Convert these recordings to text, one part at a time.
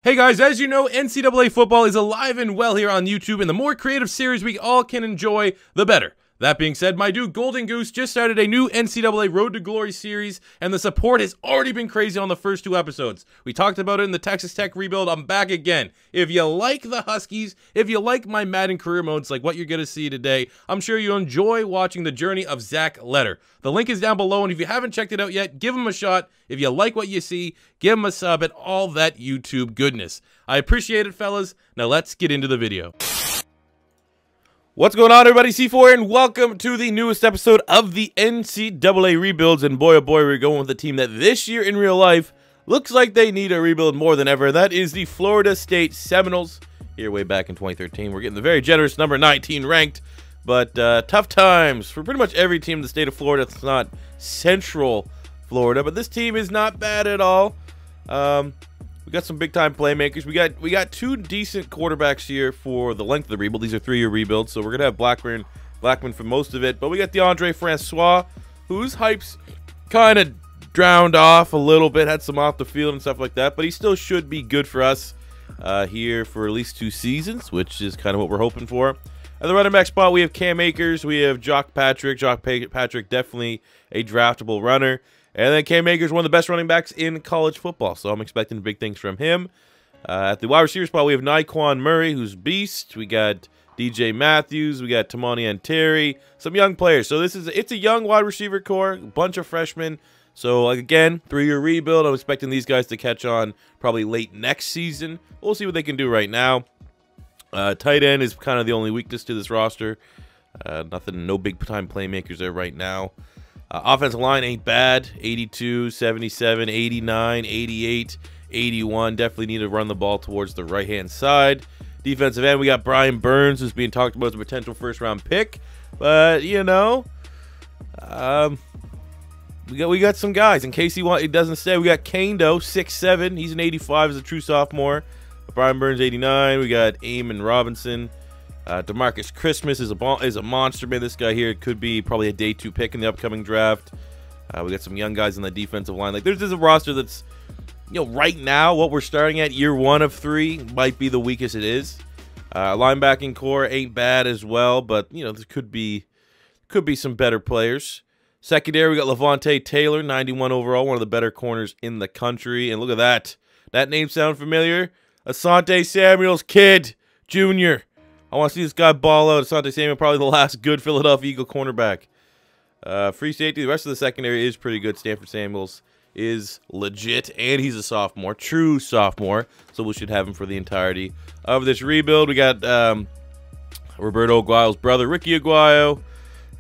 Hey guys, as you know, NCAA football is alive and well here on YouTube, and the more creative series we all can enjoy, the better. That being said, my dude Golden Goose just started a new NCAA Road to Glory series, and the support has already been crazy on the first 2 episodes. We talked about it in the Texas Tech rebuild. I'm back again. If you like the Huskies, if you like my Madden career modes like what you're going to see today, I'm sure you'll enjoy watching the journey of Zach Letter. The link is down below, and if you haven't checked it out yet, give him a shot. If you like what you see, give him a sub and all that YouTube goodness. I appreciate it, fellas. Now let's get into the video. What's going on, everybody? C4, and welcome to the newest episode of the NCAA rebuilds. And boy, oh boy, we're going with a team that this year in real life looks like they need a rebuild more than ever. That is the Florida State Seminoles. Here way back in 2013, we're getting the very generous number 19 ranked, but tough times for pretty much every team in the state of Florida. It's not Central Florida, but this team is not bad at all. We got some big-time playmakers. We got 2 decent quarterbacks here for the length of the rebuild. These are 3-year rebuilds, so we're gonna have Blackman for most of it. But we got DeAndre Francois, whose hype's kind of drowned off a little bit, had some off the field and stuff like that, but he still should be good for us here for at least 2 seasons, which is kind of what we're hoping for. At the running back spot, we have Cam Akers, we have Jock Patrick. Jock Patrick, definitely a draftable runner. And then Cam Akers, one of the best running backs in college football, so I'm expecting big things from him. At the wide receiver spot, we have Nyquan Murray, who's beast. We got DJ Matthews. We got Tamani and Terry. Some young players. So it's a young wide receiver core, a bunch of freshmen. So, again, 3-year rebuild. I'm expecting these guys to catch on probably late next season. We'll see what they can do right now. Tight end is kind of the only weakness to this roster. No big-time playmakers there right now. Offensive line ain't bad. 82, 77, 89, 88, 81. Definitely need to run the ball towards the right-hand side. Defensive end, we got Brian Burns, who's being talked about as a potential first-round pick. But, you know, we got some guys. In case he doesn't stay, we got Kando, 6'7". He's an 85 as a true sophomore. Brian Burns, 89. We got Eamon Robinson. DeMarcus Christmas is a monster, man. This guy here could be probably a day 2 pick in the upcoming draft. We got some young guys on the defensive line. Like, there's a roster that's, you know, right now what we're starting at year 1 of 3 might be the weakest it is. Linebacking core ain't bad as well, but you know there could be some better players. Secondary, we got Levante Taylor, 91 overall, one of the better corners in the country. And look at that. That name sound familiar? Asante Samuel's kid, Jr. I want to see this guy ball out. Asante Samuel, probably the last good Philadelphia Eagle cornerback. Free safety, the rest of the secondary is pretty good. Stanford Samuels is legit, and he's a sophomore, true sophomore, so we should have him for the entirety of this rebuild. We got Roberto Aguayo's brother, Ricky Aguayo,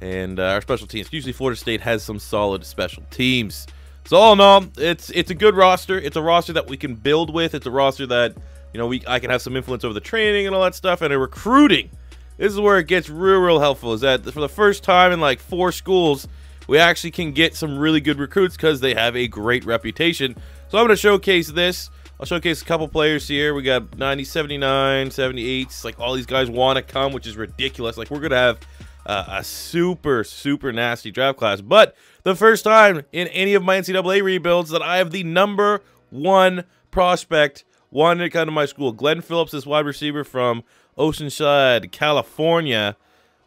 and our special teams. Usually Florida State has some solid special teams. So all in all, it's a good roster. It's a roster that we can build with. It's a roster that, you know, I can have some influence over the training and all that stuff. And in recruiting, this is where it gets real helpful, is that for the first time in like 4 schools, we actually can get some really good recruits because they have a great reputation. So I'm going to showcase this. I'll showcase a couple players here. We got 90, 79, 78s. Like, all these guys want to come, which is ridiculous. Like, we're going to have a super nasty draft class. But the first time in any of my NCAA rebuilds that I have the number 1 prospect wanted to come to my school. Glenn Phillips, this wide receiver from Oceanside, California,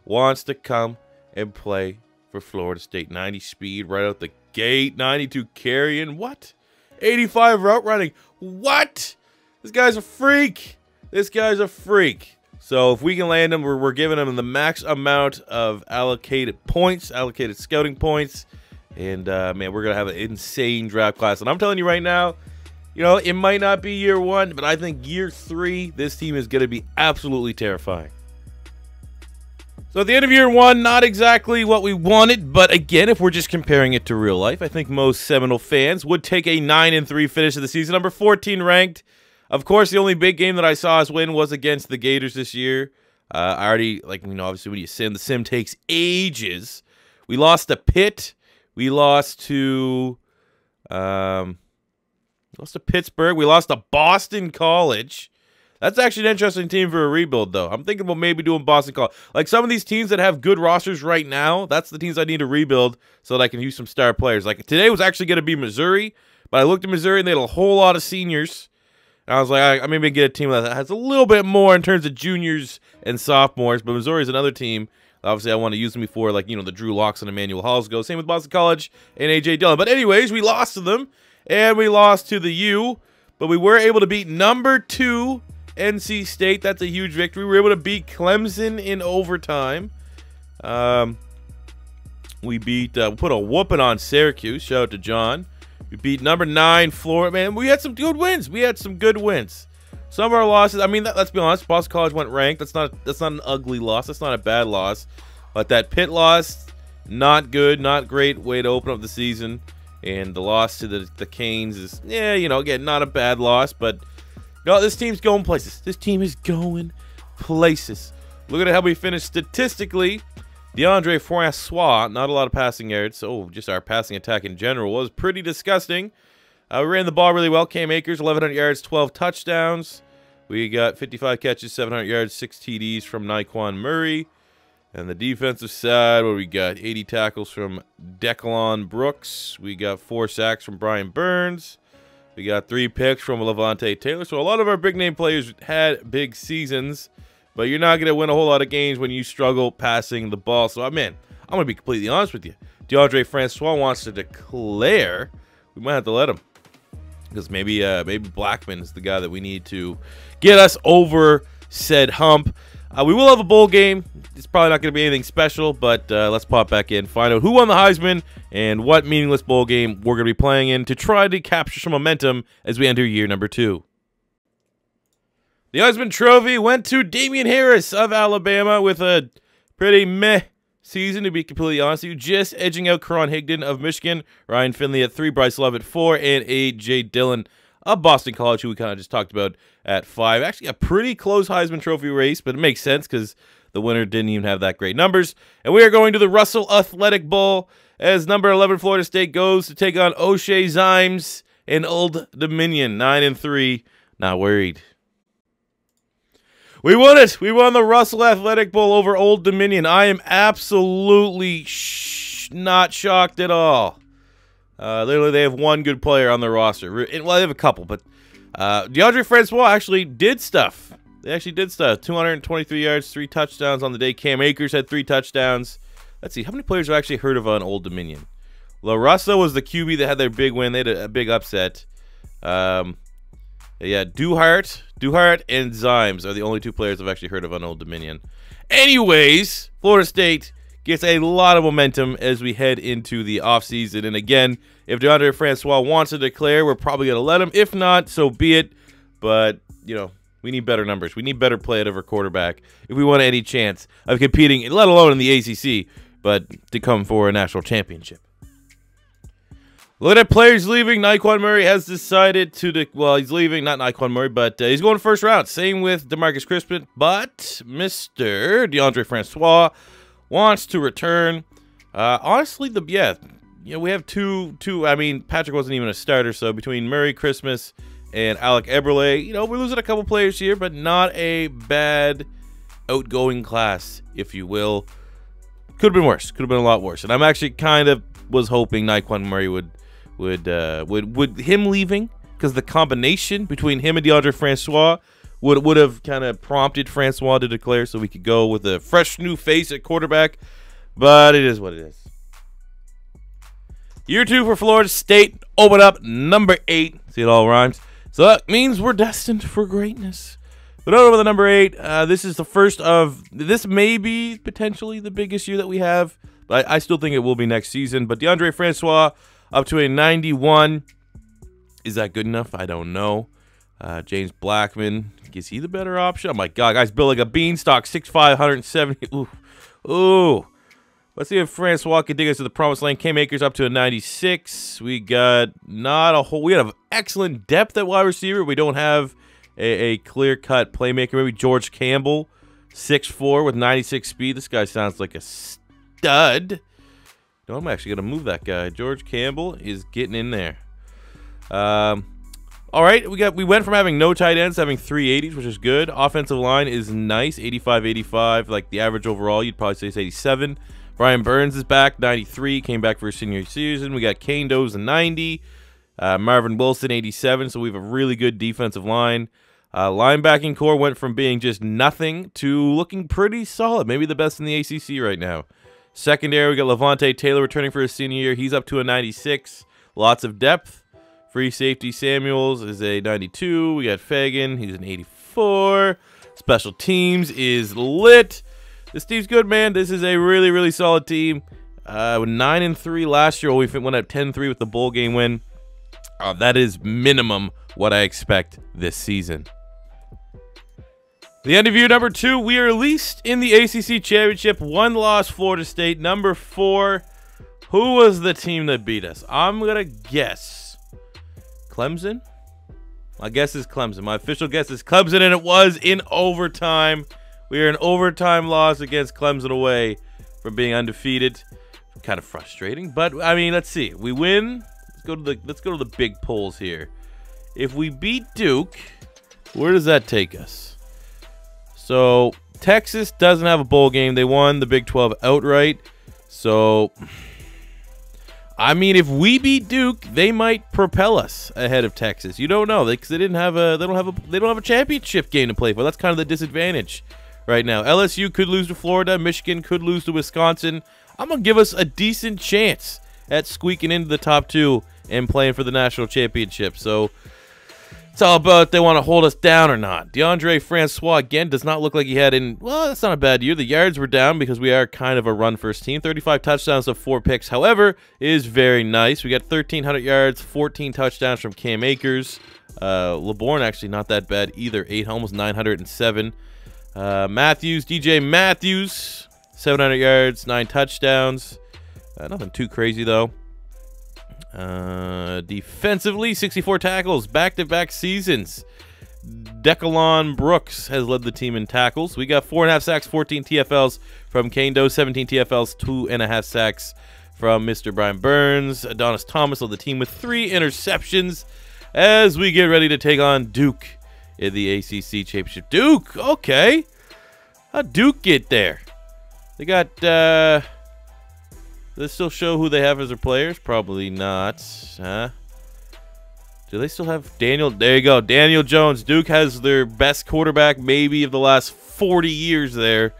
wants to come and play for Florida State. 90 speed right out the gate. 92 carrying. What? 85 route running. What? This guy's a freak. This guy's a freak. So if we can land him, we're giving him the max amount of allocated points, allocated scouting points. And, man, we're going to have an insane draft class. And I'm telling you right now, you know, it might not be year 1, but I think year 3, this team is going to be absolutely terrifying. So at the end of year 1, not exactly what we wanted, but again, if we're just comparing it to real life, I think most Seminole fans would take a 9-3 finish of the season, number 14 ranked. Of course, the only big game that I saw us win was against the Gators this year. I already, like, you know, obviously when you sim, the sim takes ages. We lost to Pitt. We lost to Pittsburgh. We lost to Boston College. That's actually an interesting team for a rebuild, though. I'm thinking about maybe doing Boston College. Like, some of these teams that have good rosters right now, that's the teams I need to rebuild so that I can use some star players. Like, today was actually going to be Missouri, but I looked at Missouri and they had a whole lot of seniors. And I was like, I maybe get a team that has a little bit more in terms of juniors and sophomores, but Missouri is another team. Obviously, I want to use them before, like, the Drew Locks and Emmanuel Halls go. Same with Boston College and A.J. Dillon. But anyways, we lost to them, and we lost to the U, but we were able to beat number 2 NC State. That's a huge victory. We were able to beat Clemson in overtime. We put a whooping on Syracuse. Shout out to John. We beat number 9 Florida. Man, we had some good wins. Some of our losses, I mean, let's be honest, Boston College went ranked. That's not an ugly loss. That's not a bad loss. But that Pitt loss, not good, not great way to open up the season. And the loss to the Canes is, again, not a bad loss. But, this team's going places. This team is going places. Look at how we finished statistically. DeAndre Francois, not a lot of passing yards. So just our passing attack in general was pretty disgusting. We ran the ball really well. Cam Akers, 1,100 yards, 12 touchdowns. We got 55 catches, 700 yards, 6 TDs from Nyquan Murray. And the defensive side, what we got? 80 tackles from Declan Brooks. We got 4 sacks from Brian Burns. We got 3 picks from Levante Taylor. So a lot of our big-name players had big seasons. But you're not going to win a whole lot of games when you struggle passing the ball. So, man, I'm going to be completely honest with you. DeAndre Francois wants to declare. We might have to let him. Because maybe Blackman is the guy that we need to get us over said hump. We will have a bowl game. It's probably not going to be anything special, but let's pop back in, find out who won the Heisman and what meaningless bowl game we're going to be playing in to try to capture some momentum as we enter year number 2. The Heisman Trophy went to Damian Harris of Alabama with a pretty meh season, to be completely honest with you. Just edging out Karan Higdon of Michigan, Ryan Finley at 3, Bryce Love at 4, and A.J. Dillon of Boston College, who we kind of just talked about at 5. Actually, a pretty close Heisman Trophy race, but it makes sense because the winner didn't even have that great numbers. And we are going to the Russell Athletic Bowl as number 11 Florida State goes to take on O'Shea Zimes and Old Dominion, 9-3. Not worried. We won it. We won the Russell Athletic Bowl over Old Dominion. I am absolutely not shocked at all. Literally, they have one good player on their roster. Well, they have a couple, but DeAndre Francois actually did stuff. They actually did stuff. 223 yards, 3 touchdowns on the day. Cam Akers had 3 touchdowns. Let's see. How many players have actually heard of an Old Dominion? La Russa was the QB that had their big win. They had a big upset. Yeah, Duhart and Zimes are the only 2 players I've actually heard of on Old Dominion. Anyways, Florida State gets a lot of momentum as we head into the offseason. And again, if DeAndre Francois wants to declare, we're probably going to let him. If not, so be it. But, we need better numbers. We need better play out of our quarterback if we want any chance of competing, let alone in the ACC, but to come for a national championship. Look at players leaving. Nyquan Murray has decided to, well, he's leaving, not Nyquan Murray, but he's going first round. Same with DeMarcus Crispin, but Mr. DeAndre Francois wants to return. Honestly, we have two. I mean, Patrick wasn't even a starter, so between Murray, Christmas, and Alec Eberle, we're losing a couple players here, but not a bad outgoing class, if you will. Could have been worse. Could have been a lot worse. And I'm actually kind of was hoping Nyquan Murray would him leaving, because the combination between him and DeAndre Francois would have kind of prompted Francois to declare, so we could go with a fresh new face at quarterback. But it is what it is. Year 2 for Florida State. Open up number 8. See, it all rhymes. So that means we're destined for greatness. But over the number 8, this is the first of, this may be potentially the biggest year that we have, but I still think it will be next season. But DeAndre Francois up to a 91. Is that good enough? I don't know. James Blackman, is he the better option? Oh my God, guys, built like a beanstalk, 6'5", 170. Ooh. Let's see if Francois can dig us to the promised land. Cam Akers up to a 96. We got we have excellent depth at wide receiver. We don't have a clear-cut playmaker. Maybe George Campbell, 6'4", with 96 speed. This guy sounds like a stud. No, I'm actually going to move that guy. George Campbell is getting in there. All right, we went from having no tight ends to having 380s, which is good. Offensive line is nice, 85. Like the average overall, you'd probably say it's 87. Brian Burns is back, 93. Came back for his senior season. We got Kane Doe's a 90. Marvin Wilson, 87. So we have a really good defensive line. Linebacking core went from being just nothing to looking pretty solid. Maybe the best in the ACC right now. Secondary, we got Levante Taylor returning for his senior year. He's up to a 96. Lots of depth. Free safety Samuels is a 92. We got Fagan. He's an 84. Special teams is lit. This team's good, man. This is a really, really solid team. 9-3 last year. We went at 10-3 with the bowl game win. That is minimum what I expect this season. The end of year number 2, we are least in the ACC Championship. 1 loss, Florida State. Number 4, who was the team that beat us? I'm going to guess Clemson. My guess is Clemson. My official guess is Clemson, and it was in overtime. We are an overtime loss against Clemson away from being undefeated. Kind of frustrating, but I mean, let's see. We win. Let's go to the big polls here. If we beat Duke, where does that take us? So Texas doesn't have a bowl game. They won the Big 12 outright. So I mean, if we beat Duke, they might propel us ahead of Texas. You don't know, because they don't have a championship game to play for. That's kind of the disadvantage right now. LSU could lose to Florida. Michigan could lose to Wisconsin. I'm gonna give us a decent chance at squeaking into the top 2 and playing for the national championship. So it's all about if they want to hold us down or not. DeAndre Francois, again, does not look like he had well, that's not a bad year. The yards were down because we are kind of a run-first team. 35 touchdowns to 4 picks, however, is very nice. We got 1,300 yards, 14 touchdowns from Cam Akers. LeBourne, actually not that bad either. 8 homers, 907. DJ Matthews, 700 yards, 9 touchdowns. Nothing too crazy, though. Defensively, 64 tackles, back-to-back seasons. Decalon Brooks has led the team in tackles. We got 4.5 sacks, 14 TFLs from Kane Doe, 17 TFLs, 2.5 sacks from Mr. Brian Burns. Adonis Thomas led the team with 3 interceptions as we get ready to take on Duke in the ACC Championship. Duke, okay. How'd Duke get there? They got, does it still show who they have as their players? Probably not, huh? Do they still have Daniel? There you go, Daniel Jones. Duke has their best quarterback maybe of the last 40 years there.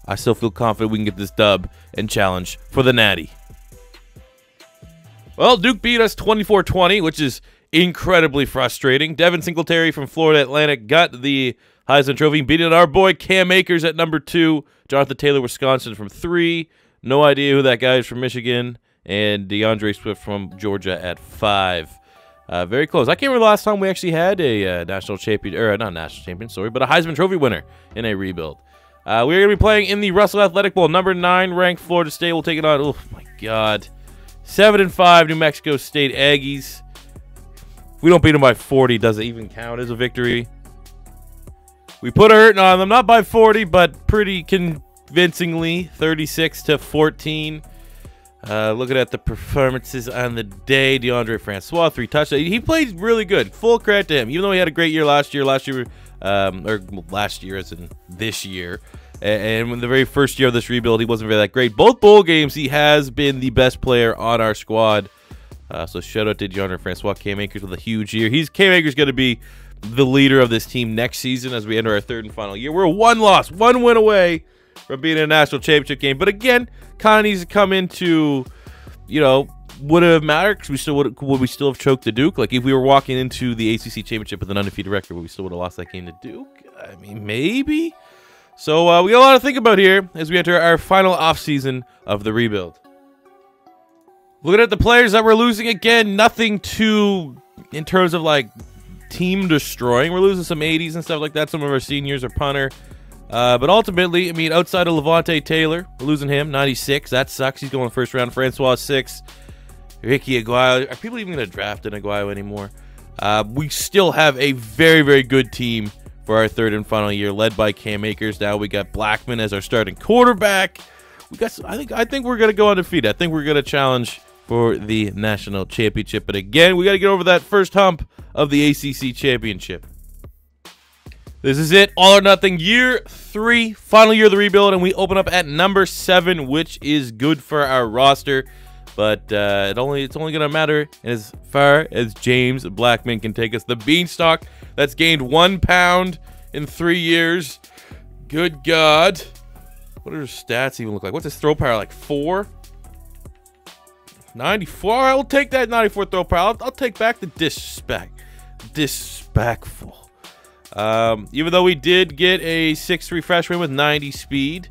I still feel confident we can get this dub and challenge for the Natty. Well, Duke beat us 24-20, which is incredibly frustrating. Devin Singletary from Florida Atlantic got the Heisman Trophy, beating our boy Cam Akers at number 2. Jonathan Taylor, Wisconsin from 3. No idea who that guy is from Michigan. And DeAndre Swift from Georgia at 5. Very close. I can't remember the last time we actually had a national champion, or not national champion, sorry, but a Heisman Trophy winner in a rebuild. We're going to be playing in the Russell Athletic Bowl. Number 9 ranked Florida State will take it on. Oh my God, 7-5 New Mexico State Aggies. If we don't beat them by 40, does it even count as a victory? We put a hurting on them, not by 40, but pretty convincingly, 36-14. Looking at the performances on the day, DeAndre Francois, 3 touchdowns. He played really good. Full credit to him. Even though he had a great year last year, or last year as in this year, and in the very first year of this rebuild, he wasn't very that great. Both bowl games, he has been the best player on our squad. So shout out to DeAndre Francois. Cam Akers with a huge year. Cam Akers going to be the leader of this team next season as we enter our 3rd and final year. We're 1 loss, 1 win away from being in a national championship game. But again, kind of needs to come into, you know, would it have mattered? Because we still would we still have choked to Duke? Like if we were walking into the ACC championship with an undefeated record, would we still would have lost that game to Duke? I mean, maybe. So we got a lot to think about here as we enter our final offseason of the rebuild. Looking at the players that we're losing again, nothing too in terms of like team destroying. We're losing some 80s and stuff like that. Some of our seniors are punter. But ultimately, I mean, outside of Levante Taylor, we're losing him, 96. That sucks. He's going first round. Francois, 6. Ricky Aguayo. Are people even going to draft an Aguayo anymore? We still have a very, very good team for our 3rd and final year, led by Cam Akers. Now we got Blackman as our starting quarterback. We got some, I think we're going to go undefeated. I think we're going to challenge for the national championship. But again, we got to get over that first hump of the ACC championship. This is it, all or nothing, year 3, final year of the rebuild, and we open up at number 7, which is good for our roster. But it's only going to matter as far as James Blackman can take us. The Beanstalk that's gained 1 pound in 3 years. Good God. What do his stats even look like? What's his throw power like? 4? 94. I will take that 94 throw power. I'll take back the disrespect. Disrespectful. Even though we did get a 6'3" freshman with 90 speed,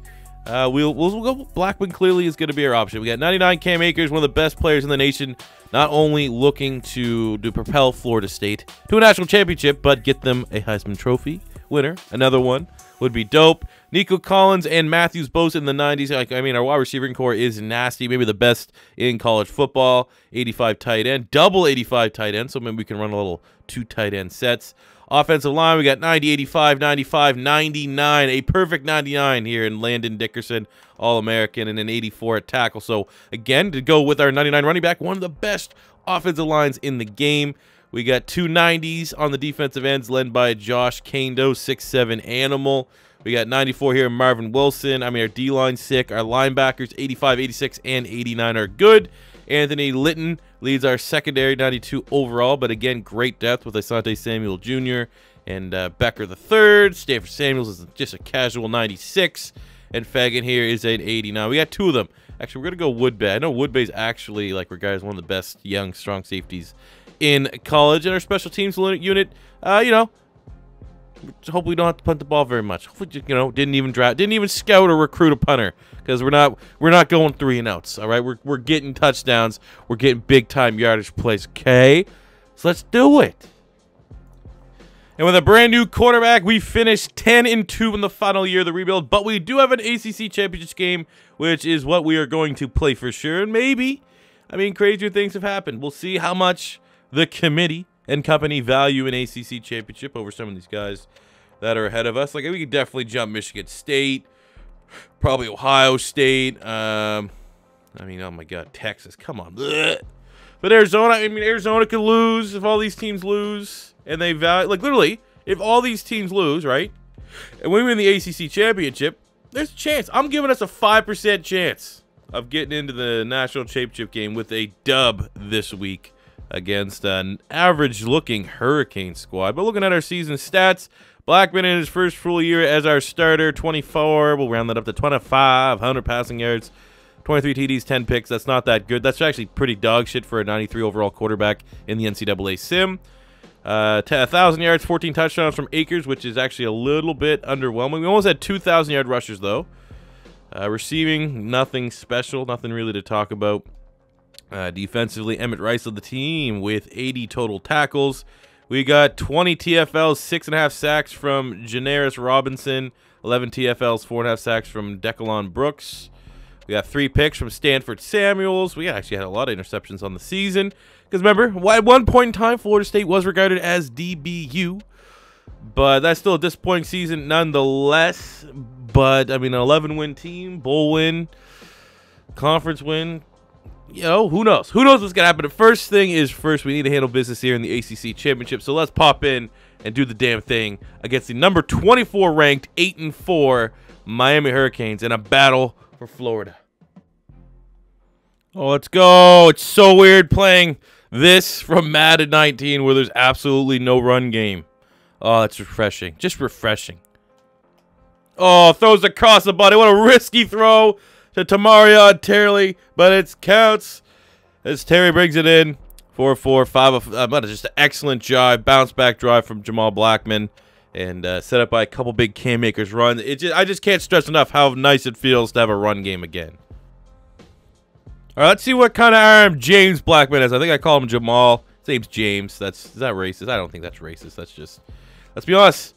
we'll go. Blackman clearly is going to be our option. We got 99 Cam Akers, one of the best players in the nation, not only looking to propel Florida State to a national championship, but get them a Heisman Trophy winner. Another one would be dope. Nico Collins and Matthews both in the 90s. I mean, our wide receiving core is nasty. Maybe the best in college football. 85 tight end, double 85 tight end. So maybe we can run a little 2 tight end sets. Offensive line, we got 90, 85, 95, 99. A perfect 99 here in Landon Dickerson, All-American, and an 84 at tackle. So, again, to go with our 99 running back, one of the best offensive lines in the game. We got 2 90s on the defensive ends, led by Josh Kando, 6'7" animal. We got 94 here, Marvin Wilson. I mean, our D-line's sick. Our linebackers, 85, 86, and 89 are good. Anthony Litton leads our secondary, 92 overall, but again, great depth with Asante Samuel Jr. and Becker III. Stanford Samuels is just a casual 96, and Fagan here is an 89. We got 2 of them. Actually, we're going to go Woodbay. I know Woodbay's actually, like, regarded as one of the best young, strong safeties in college. And our special teams unit, you know, hopefully we don't have to punt the ball very much. Hopefully, you know, didn't even scout or recruit a punter, because we're not going 3 and outs. All right, we're getting touchdowns. We're getting big time yardage plays. Okay, so let's do it. And with a brand new quarterback, we finished 10-2 in the final year of the rebuild. But we do have an ACC championship game, which is what we are going to play for sure. And maybe, I mean, crazier things have happened. We'll see how much the committee and company value an ACC championship over some of these guys that are ahead of us. Like, we could definitely jump Michigan State, probably Ohio State. I mean, oh my God, Texas, come on. Blech. But Arizona, I mean, Arizona could lose if all these teams lose, and they value, like, literally, if all these teams lose, right, and we win the ACC championship, there's a chance. I'm giving us a 5% chance of getting into the national championship game with a dub this week against an average-looking Hurricane squad. But looking at our season stats, Blackman in his first full year as our starter, 24. We'll round that up to 2,500 passing yards, 23 TDs, 10 picks. That's not that good. That's actually pretty dog shit for a 93 overall quarterback in the NCAA sim. 1,000 yards, 14 touchdowns from Akers, which is actually a little bit underwhelming. We almost had 2,000-yard rushers, though. Receiving, nothing special, nothing really to talk about. Defensively, Emmett Rice of the team with 80 total tackles. We got 20 TFLs, 6.5 sacks from Janaris Robinson, 11 TFLs, 4.5 sacks from Decalon Brooks. We got 3 picks from Stanford Samuels. We actually had a lot of interceptions on the season. Because remember, at one point in time, Florida State was regarded as DBU. But that's still a disappointing season nonetheless. But, I mean, an 11-win team, bowl win, conference win. You know, who knows? Who knows what's going to happen? The first thing is first, we need to handle business here in the ACC Championship. So let's pop in and do the damn thing against the number 24 ranked 8-4 Miami Hurricanes in a battle for Florida. Oh, let's go. It's so weird playing this from Madden 19 where there's absolutely no run game. Oh, that's refreshing. Just refreshing. Oh, throws across the body. What a risky throw to Tamaria Terry, but it counts as Terry brings it in. 4-4, 5. Just an excellent job. Bounce back drive from Jamal Blackman. And set up by a couple big Cam Akers runs. I just can't stress enough how nice it feels to have a run game again. All right, let's see what kind of arm James Blackman has. I think I call him Jamal. His name's James. Is that racist? I don't think that's racist. That's just, let's be honest.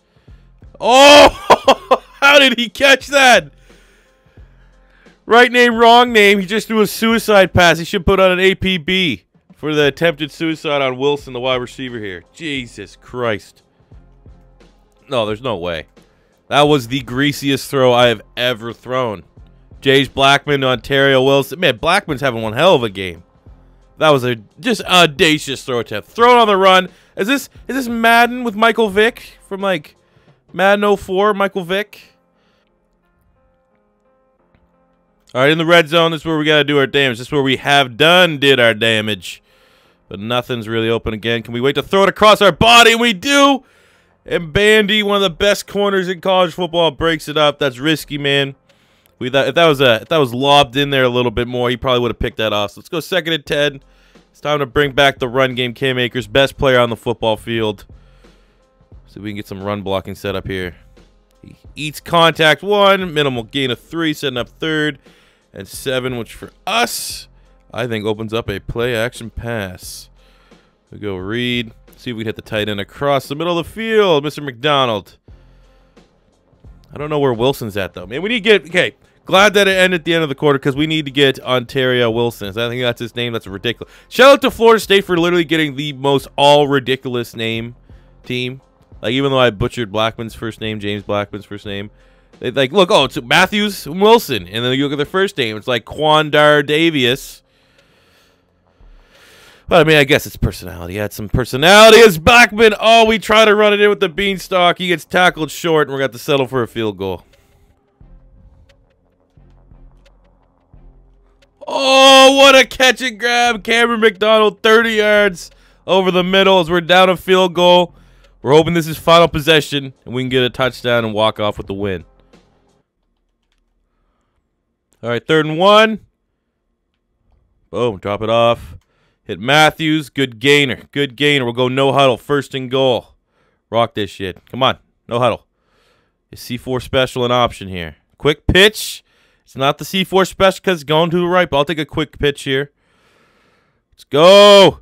Oh, how did he catch that? Right name, wrong name. He just threw a suicide pass. He should put on an APB for the attempted suicide on Wilson, the wide receiver here. Jesus Christ. No, there's no way. That was the greasiest throw I have ever thrown. James Blackman, Ontario Wilson. Man, Blackman's having one hell of a game. That was a just audacious throw attempt. Thrown on the run. Is this Madden with Michael Vick from like Madden 04? Michael Vick. All right, in the red zone, this is where we got to do our damage. This is where we did our damage. But nothing's really open again. Can we wait to throw it across our body? And we do! And Bandy, one of the best corners in college football, breaks it up. That's risky, man. If that was lobbed in there a little bit more, he probably would have picked that off. So let's go 2nd and 10. It's time to bring back the run game. Cam Akers, best player on the football field. See if we can get some run blocking set up here. He eats contact 1, minimal gain of 3, setting up 3rd and 7, which for us, I think opens up a play action pass. We go read. See if we can hit the tight end across the middle of the field, Mr. McDonald. I don't know where Wilson's at, though. Man, we need to get... Okay, glad that it ended at the end of the quarter because we need to get Ontario Wilson. I think that's his name. That's ridiculous. Shout out to Florida State for literally getting the most all-ridiculous name team. Like, even though I butchered Blackman's first name, James Blackman's first name. They like, look, oh, it's Matthews and Wilson. And then you look at their first name. It's like Quandar Davius. But, I mean, I guess it's personality. He had some personality as Blackman. Oh, we try to run it in with the beanstalk. He gets tackled short, and we're got to settle for a field goal. Oh, what a catch and grab. Cameron McDonald, 30 yards over the middle as we're down a field goal. We're hoping this is final possession, and we can get a touchdown and walk off with the win. All right, 3rd and 1. Boom, drop it off. Hit Matthews. Good gainer. Good gainer. We'll go no huddle. 1st and goal. Rock this shit. Come on. No huddle. Is C4 special an option here? Quick pitch. It's not the C4 special because it's going to the right, but I'll take a quick pitch here. Let's go.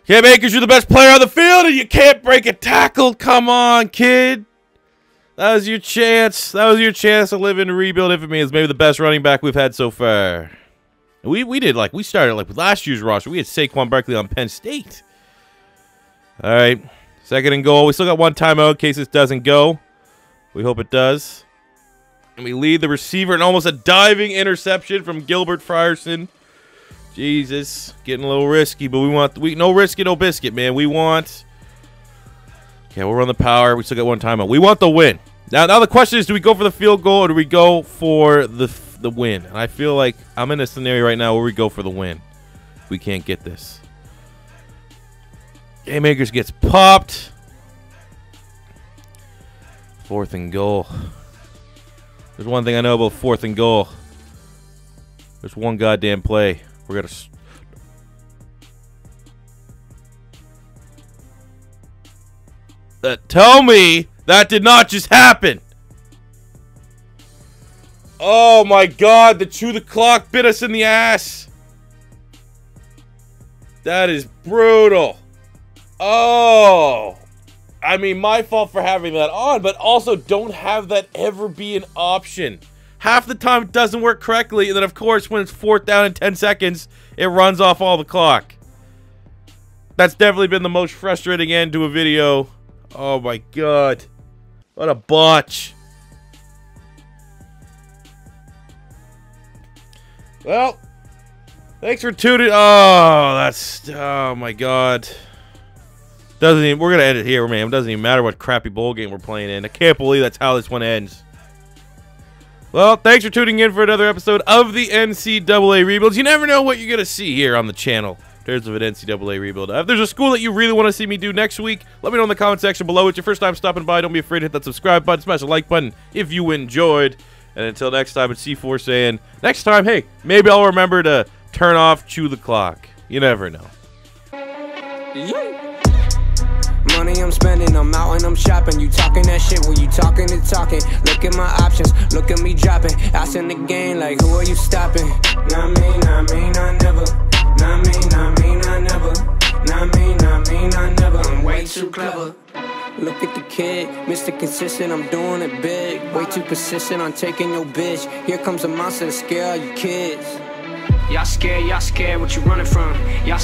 Cam Akers, you're the best player on the field, and you can't break a tackle. Come on, kid. That was your chance. That was your chance to live in rebuild infamy as maybe the best running back we've had so far. We started like with last year's roster. We had Saquon Barkley on Penn State. All right, 2nd and goal. We still got 1 timeout in case this doesn't go. We hope it does. And we lead the receiver and almost a diving interception from Gilbert Frierson. Jesus, getting a little risky, but no risky, no biscuit, man. We want. Okay, we'll run the power. We still got 1 timeout. We want the win. Now the question is, do we go for the field goal or do we go for the win? And I feel like I'm in a scenario right now where we go for the win. We can't get this. Game Akers gets popped. 4th and goal. There's one thing I know about 4th and goal. There's one goddamn play. We're gonna. Tell me that did not just happen. Oh my God, the chew the clock bit us in the ass. That is brutal. Oh. I mean, my fault for having that on, but also don't have that ever be an option. Half the time it doesn't work correctly, and then of course when it's 4th down in 10 seconds, it runs off all the clock. That's definitely been the most frustrating end to a video. Oh my God. What a botch. Well, thanks for tuning. Oh my God. Doesn't even. We're gonna end it here, man. It doesn't even matter what crappy bowl game we're playing in. I can't believe that's how this one ends. Well, thanks for tuning in for another episode of the NCAA Rebuilds. You never know what you're gonna see here on the channel. There's of an NCAA rebuild. If there's a school that you really want to see me do next week, let me know in the comment section below. It's your first time stopping by. Don't be afraid to hit that subscribe button, smash the like button if you enjoyed. And until next time, it's C4 saying, next time, hey, maybe I'll remember to turn off Chew the Clock. You never know. Money I'm spending, I'm out and I'm shopping. You talking that shit, well, you talking the talking. Look at my options, look at me dropping. Asking the game like, who are you stopping? Not me, not me, not never. Not me, not me, not never. Not me, not me, not never. I'm way too clever. Look at the kid, Mr. Consistent, I'm doing it big. Way too persistent on taking your bitch. Here comes a monster to scare all you kids. Y'all scared, what you running from? Y'all